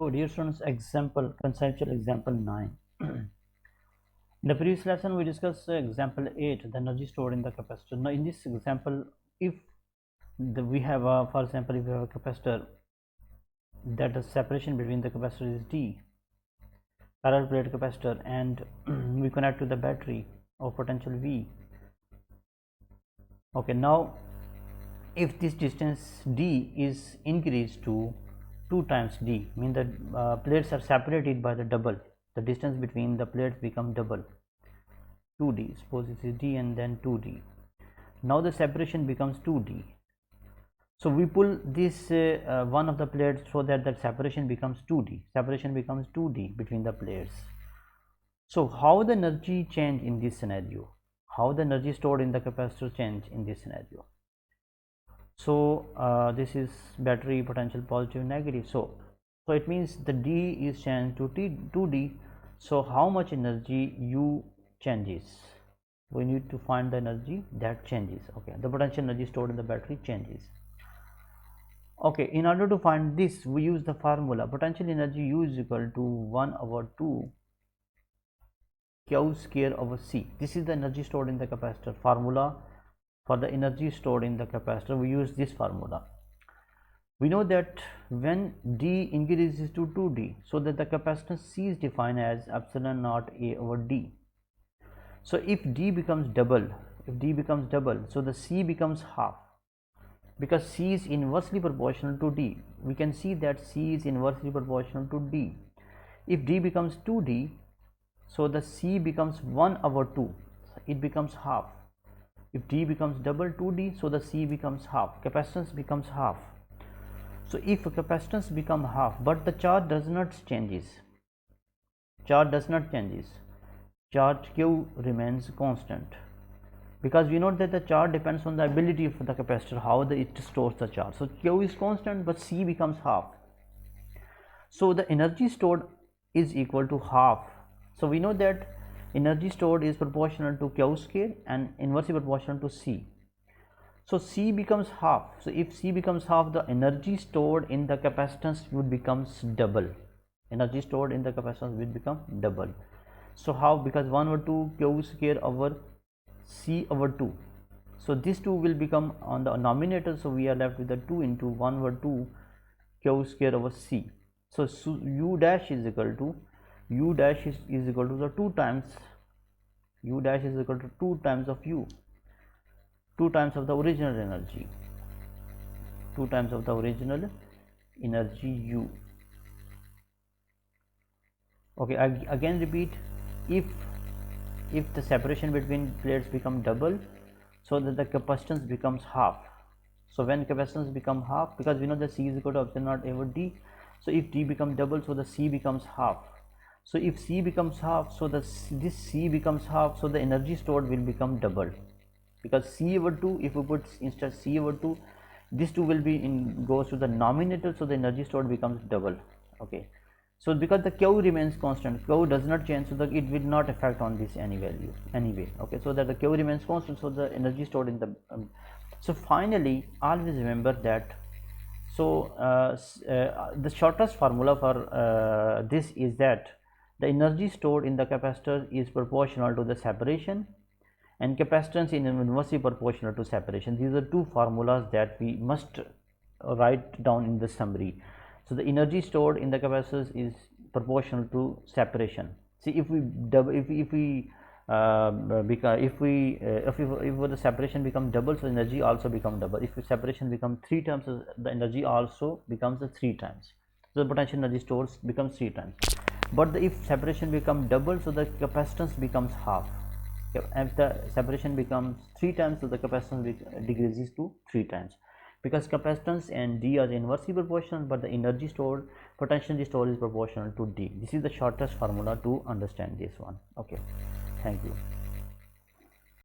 So dear students, example, conceptual example 9. In the previous lesson we discussed example 8, the energy stored in the capacitor. Now in this example, if we have a, for example, if we have a capacitor, that the separation between the capacitor is D, parallel plate capacitor, and we connect to the battery of potential V. Okay, now if this distance D is increased to 2 times D, means that plates are separated by the double, the distance between the plates become double, 2D, suppose it is D and then 2D. Now the separation becomes 2D. So we pull this one of the plates so that the separation becomes 2D, separation becomes 2D between the plates. So how the energy change in this scenario, how the energy stored in the capacitor change in this scenario. So this is battery potential positive negative, so it means the D is changed to 2D. So how much energy U changes? We need to find the energy that changes. Okay, the potential energy stored in the battery changes. Okay, in order to find this, we use the formula potential energy U is equal to 1 over 2 Q square over C. This is the energy stored in the capacitor. Formula for the energy stored in the capacitor, we use this formula. We know that when D increases to 2D, so that the capacitance C is defined as epsilon naught A over D. So if D becomes double, so the C becomes half, because C is inversely proportional to D. We can see that C is inversely proportional to D. If D becomes 2D, so the C becomes 1 over 2, it becomes half. If D becomes double 2D, so the C becomes half, capacitance becomes half. So if capacitance become half, but the charge does not changes, charge Q remains constant, because we know that the charge depends on the ability of the capacitor, how it stores the charge. So Q is constant, but C becomes half. So the energy stored is equal to half. So we know that energy stored is proportional to Q square and inversely proportional to C. So C becomes half. So if C becomes half, the energy stored in the capacitance would becomes double. Energy stored in the capacitance will become double. So how? Because 1 over 2 Q square over C over 2. So this 2 will become on the denominator. So we are left with the 2 into 1 over 2 Q square over C. So U dash is equal to the 2 times, U dash is equal to 2 times of U, 2 times of the original energy, 2 times of the original energy U. Okay, I again repeat, if the separation between plates become double, so that the capacitance becomes half. So when capacitance become half, because we know that C is equal to epsilon naught over D, so if D becomes double, so the C becomes half. So if C becomes half, so this C becomes half, so the energy stored will become double, because C over 2, if we put instead C over 2, this 2 will be goes to the denominator, so the energy stored becomes double. Okay, so because the Q remains constant, Q does not change, so that it will not affect on this any value anyway. Okay, so that the Q remains constant, so the energy stored in the so finally always remember that. So the shortest formula for this is that the energy stored in the capacitor is proportional to the separation, and capacitance is inversely proportional to separation. These are two formulas that we must write down in the summary. So the energy stored in the capacitors is proportional to separation. See, if the separation becomes double, so energy also become double. If separation becomes 3 times, the energy also becomes 3 times. So the potential energy stored becomes 3 times. But if separation becomes double, so the capacitance becomes half. If the separation becomes 3 times, so the capacitance decreases to 3 times, because capacitance and D are inversely proportional, but the energy stored, potential energy stored is proportional to D. This is the shortest formula to understand this one. Okay, thank you.